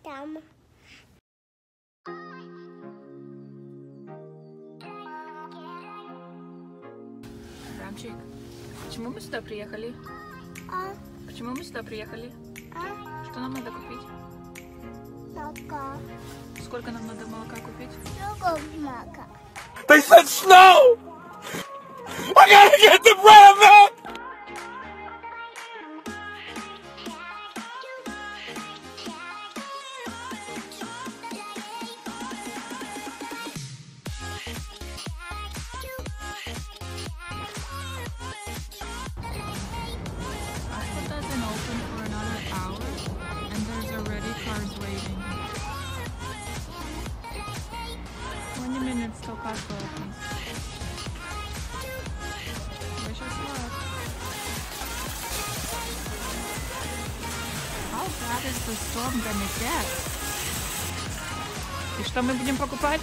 там. Рамчик, почему мы сюда приехали? Почему мы сюда приехали? Что нам надо купить? Молоко. Сколько нам надо молока купить? Много молока. They said snow! I gotta get the bread, man! It doesn't open for another hour, and there's already cars waiting. 20 minutes till Costco opens. Wish us luck. How bad is the storm gonna get? И что мы будем покупать?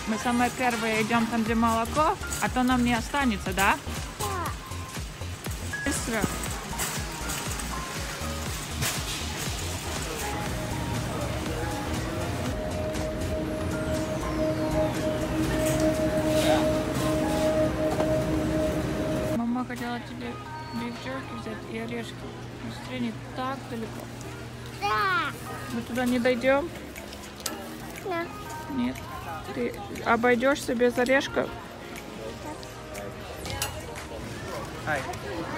Мы самое первое идем там, где молоко, а то нам не останется, да? Быстро. Мама хотела тебе биф-джерки взять и орешки. Но смотри, не так далеко. Да. Мы туда не дойдем? Да. Нет. Ты обойдешься без орешка?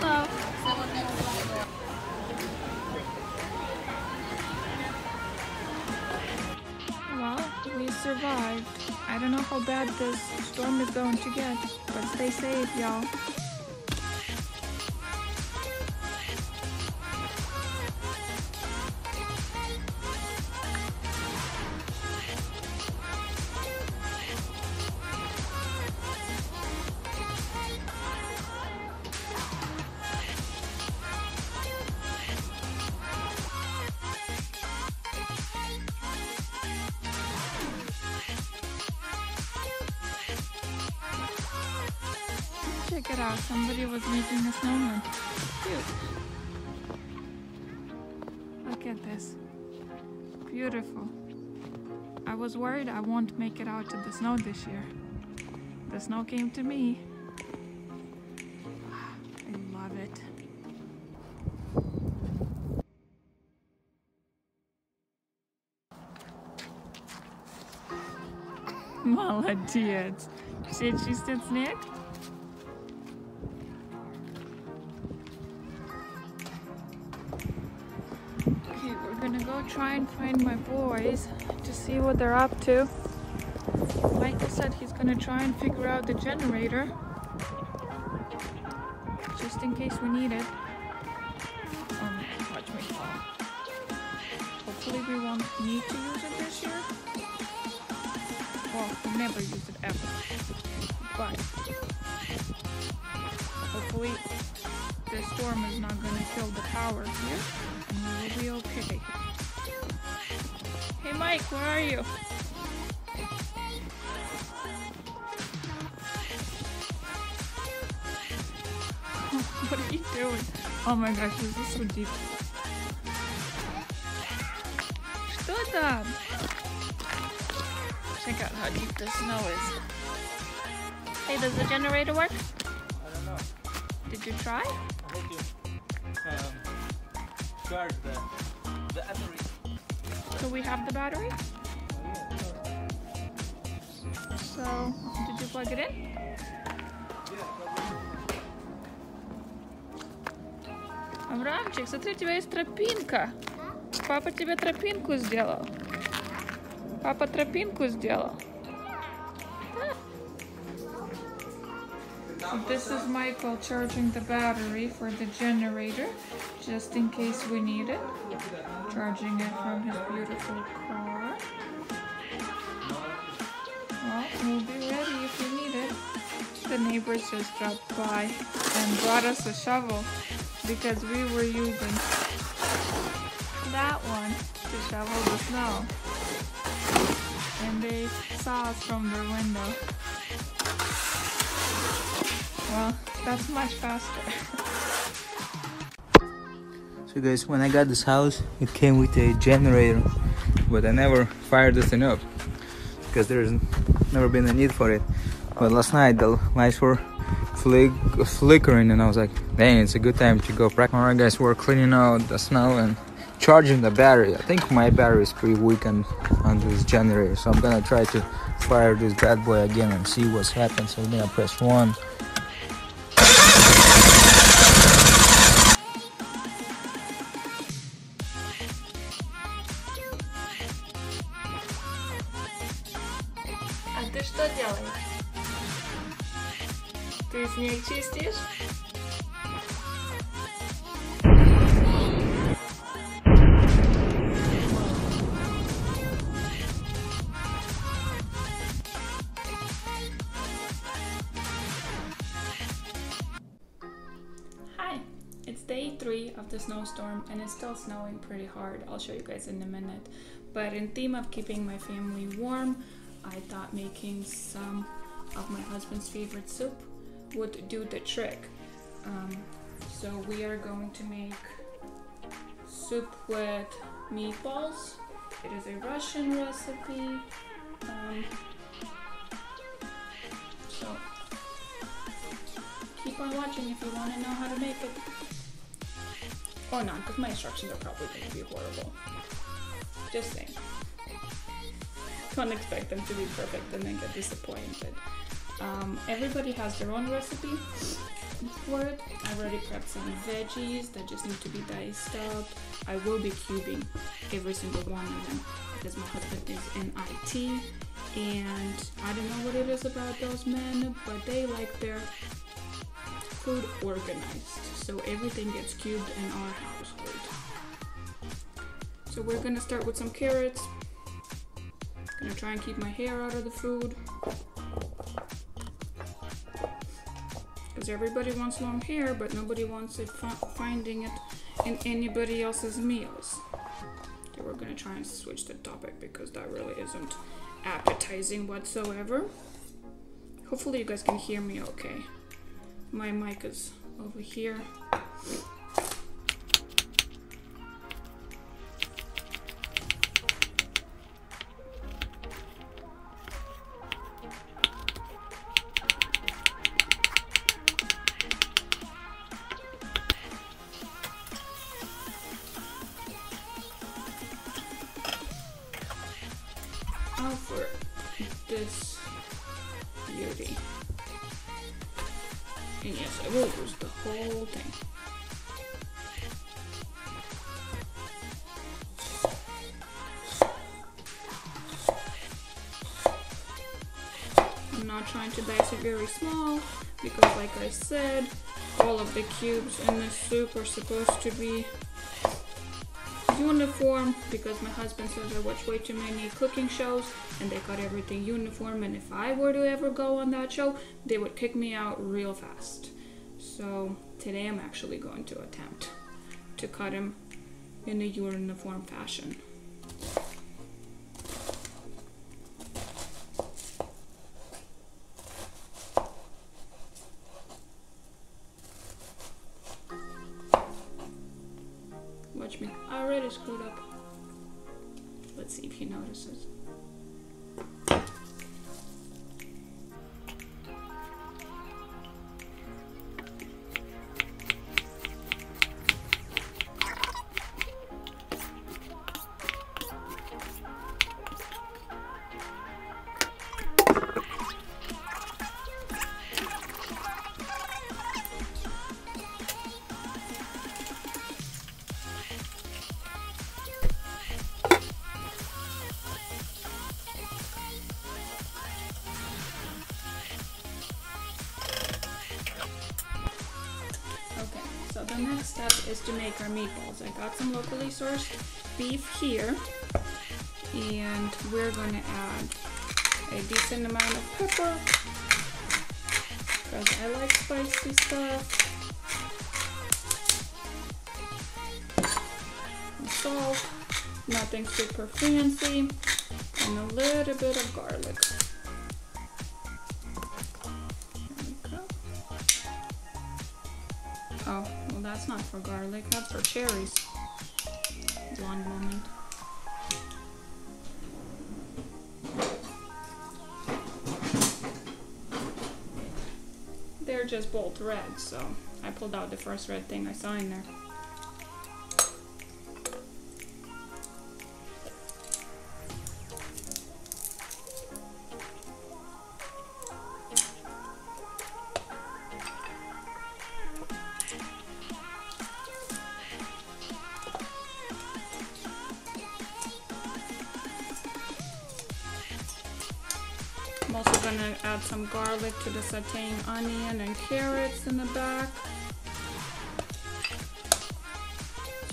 Hello. Well, we survived. I don't know how bad this storm is going to get, but stay safe, y'all. Check it out, somebody was making a snowman. Cute. Look at this. Beautiful. I was worried I won't make it out to the snow this year. The snow came to me. I love it. Молодец. Все чистят снег? Okay, we're gonna go try and find my boys to see what they're up to. Michael said he's gonna try and figure out the generator just in case we need it. Watch me fall. Hopefully we won't need to use it this year. Well, we never use it ever. But hopefully this storm is not gonna kill the power here. And we will be okay. Hey Mike, where are you? What are you doing? Oh my gosh, this is so deep. Что там? Check out how deep the snow is. Hey, does the generator work? I don't know. Did you try? I hope you charge the battery. So we have the battery? So, did you plug it in? Аврамчик, смотри, у тебя есть тропинка. Папа тебе тропинку сделал. Папа тропинку сделал. So this is Michael charging the battery for the generator, just in case we need it. Charging it from his beautiful car. Well, we'll be ready if we need it. The neighbors just dropped by and brought us a shovel because we were using that one to shovel the snow. And they saw us from their window. Well, that's much faster. So guys, when I got this house, it came with a generator, but I never fired this thing up because there's never been a need for it. But last night the lights were flickering and I was like, dang, it's a good time to go practice. Alright guys, we're cleaning out the snow and charging the battery. I think my battery is pretty weak on this generator, so I'm gonna try to fire this bad boy again and see what's happened. So I'm gonna press 1. А ты что делаешь? Ты снег чистишь? Hi, it's day 3 of the snowstorm and it's still snowing pretty hard. I'll show you guys in a minute. But in theme of keeping my family warm, I thought making some of my husband's favorite soup would do the trick. So we are going to make soup with meatballs. It is a Russian recipe. So keep on watching if you want to know how to make it. Or not, because my instructions are probably going to be horrible. Just saying. Can't expect them to be perfect and then get disappointed. Everybody has their own recipe for it. I've already prepped some veggies that just need to be diced up. I will be cubing every single one of them because my husband is in IT and I don't know what it is about those men, but they like their food organized. So everything gets cubed in our household. So we're gonna start with some carrots. Gonna try and keep my hair out of the food. Because everybody wants long hair, but nobody wants it finding it in anybody else's meals. Okay, we're gonna try and switch the topic because that really isn't appetizing whatsoever. Hopefully you guys can hear me okay. My mic is over here. For this beauty. And yes, I will use the whole thing. I'm not trying to dice it very small because like I said, all of the cubes in this soup are supposed to be uniform because my husband says I watch way too many cooking shows and they cut everything uniform, and if I were to ever go on that show, they would kick me out real fast. So today I'm actually going to attempt to cut him in a uniform fashion. Watch me. I already screwed up. Let's see if he notices. So the next step is to make our meatballs. I got some locally sourced beef here, and we're going to add a decent amount of pepper because I like spicy stuff, and salt, nothing super fancy, and a little bit of garlic. Oh, well that's not for garlic, that's for cherries. Blonde moment. They're just both red, so I pulled out the first red thing I saw in there. I'm also gonna add some garlic to the sauteing onion and carrots in the back.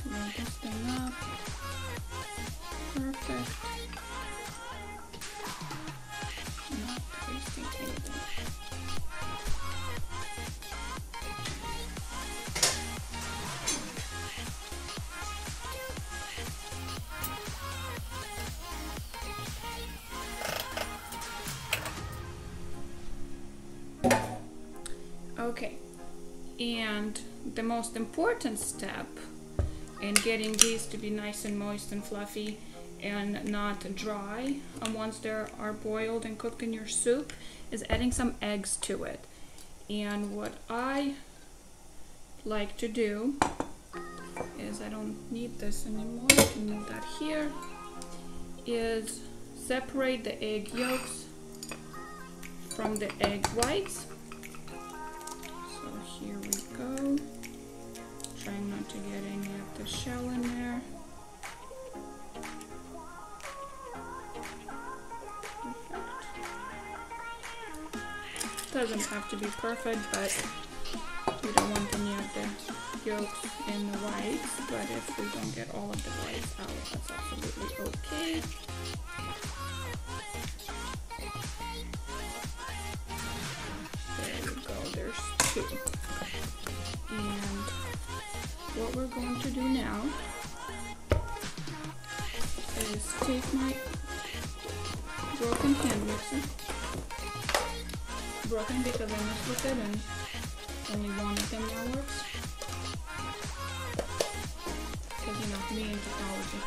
Roll this thing up. Perfect. Not tasting anything. Okay, and the most important step in getting these to be nice and moist and fluffy and not dry once they are boiled and cooked in your soup is adding some eggs to it. And what I like to do is, I don't need this anymore, I can move that here, is separate the egg yolks from the egg whites. Here we go. Trying not to get any of the shell in there. Perfect. Doesn't have to be perfect, but we don't want any of the yolks and the whites. But if we don't get all of the whites out, that's absolutely okay. There we go, there's two. And what we're going to do now is take my broken hand mixer, broken because I messed with it and only one of them now works, because you know, me and technology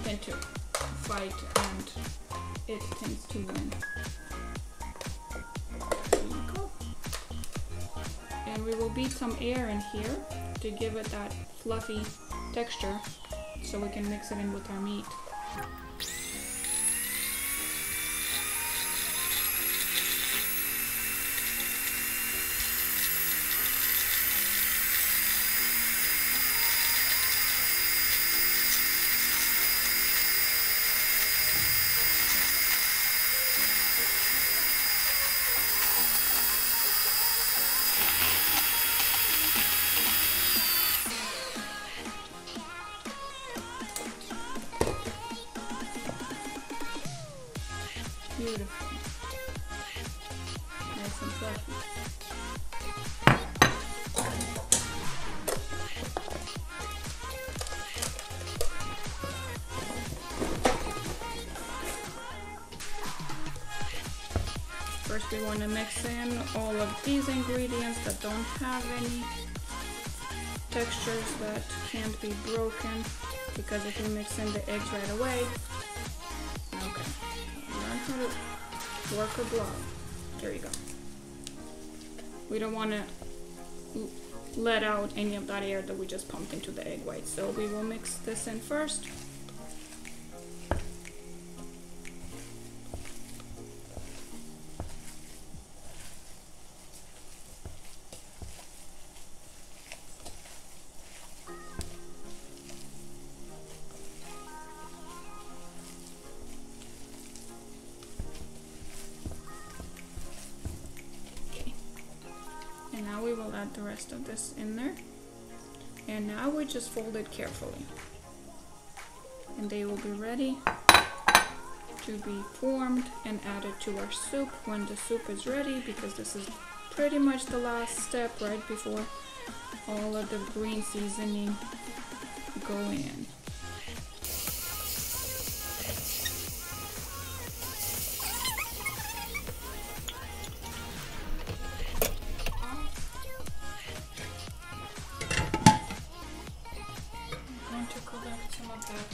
tend to fight and it tends to win. And we will beat some air in here to give it that fluffy texture so we can mix it in with our meat. Beautiful. Nice and fluffy. First we want to mix in all of these ingredients that don't have any textures that can't be broken, because if you mix in the eggs right away, okay. Learn how to work a glove. There you go. We don't want to let out any of that air that we just pumped into the egg white. So we will mix this in first. And now we will add the rest of this in there. And now we just fold it carefully. And they will be ready to be formed and added to our soup when the soup is ready, because this is pretty much the last step right before all of the green seasoning go in. collect some of that.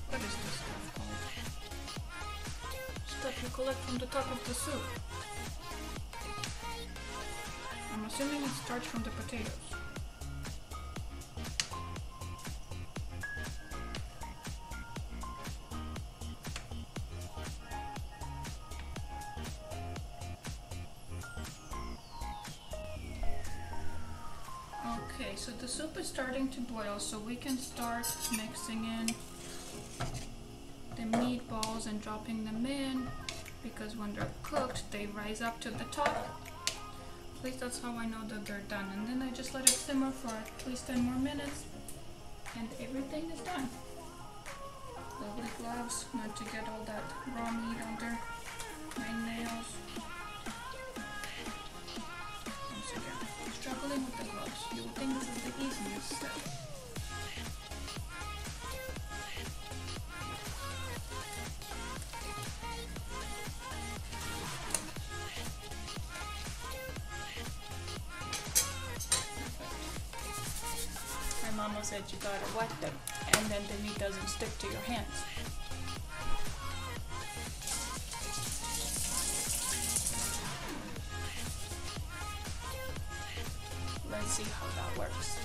What is this stuff called? Stuff you collect from the top of the soup. I'm assuming it starts from the potatoes. Okay, so the soup is starting to boil, so we can start mixing in the meatballs and dropping them in, because when they're cooked, they rise up to the top. At least that's how I know that they're done. And then I just let it simmer for at least 10 more minutes, and everything is done. Lovely gloves, not to get all that raw meat under my nails. Once again, struggling with the gloves. You would think this is the easiest step. My mama said you gotta wet them, and then the meat doesn't stick to your hands. Let's see how that works.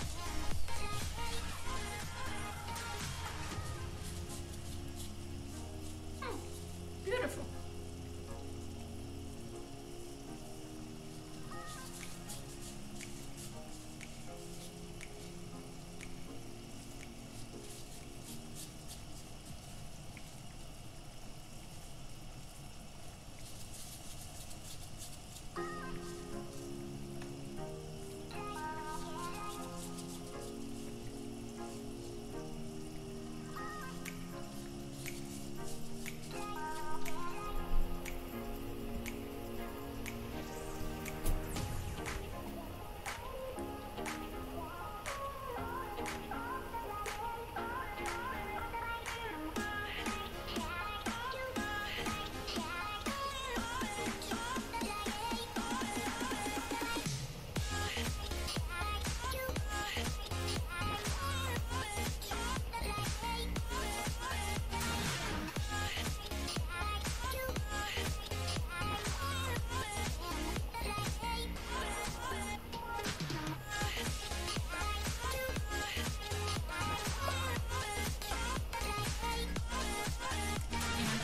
Beautiful.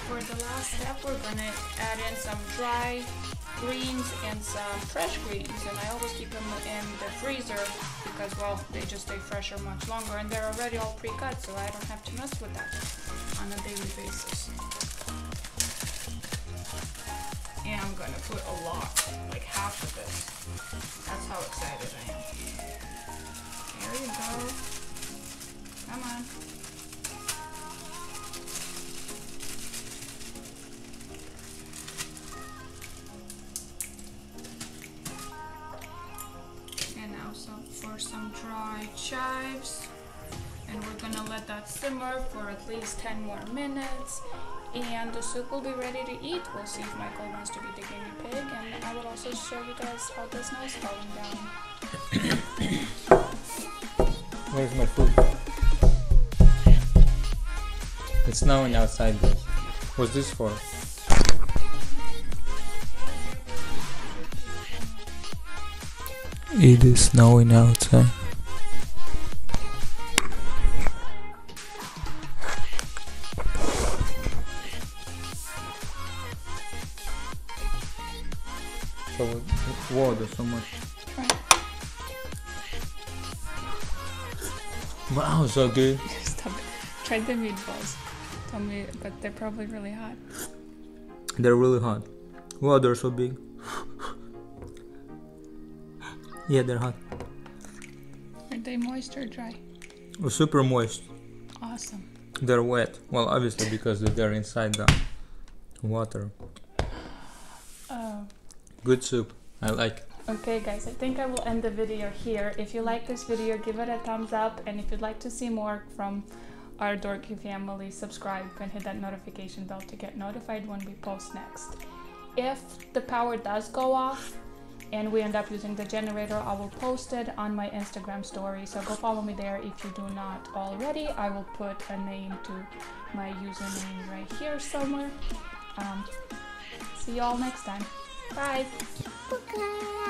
For the last step, we're gonna add in some dry greens and some fresh greens, and I always keep them in the freezer because, well, they just stay fresher much longer, and they're already all pre-cut, so I don't have to mess with that on a daily basis. And I'm gonna put a lot, like half of this. That's how excited I am. There you go. Come on. For some dry chives, and we're gonna let that simmer for at least 10 more minutes, and the soup will be ready to eat. We'll see if Michael wants to be the guinea pig, and I will also show you guys how the snow is falling down. Where's my food? It's snowing outside, guys. What's this for? It is snowing outside. So, whoa, there's so much. Wow, so good. Stop it. Tried the meatballs. Tell me, but they're probably really hot. They're really hot. Wow, they're so big. Yeah, they're hot. Are they moist or dry? Oh, super moist. Awesome. They're wet. Well, obviously because they're inside the water. Oh. Good soup. I like it. Okay guys, I think I will end the video here. If you like this video, give it a thumbs up, and if you'd like to see more from our dorky family, subscribe and hit that notification bell to get notified when we post next. If the power does go off and we end up using the generator, I will post it on my Instagram story. So go follow me there if you do not already. I will put a name to my username right here somewhere. See you all next time. Bye. Okay.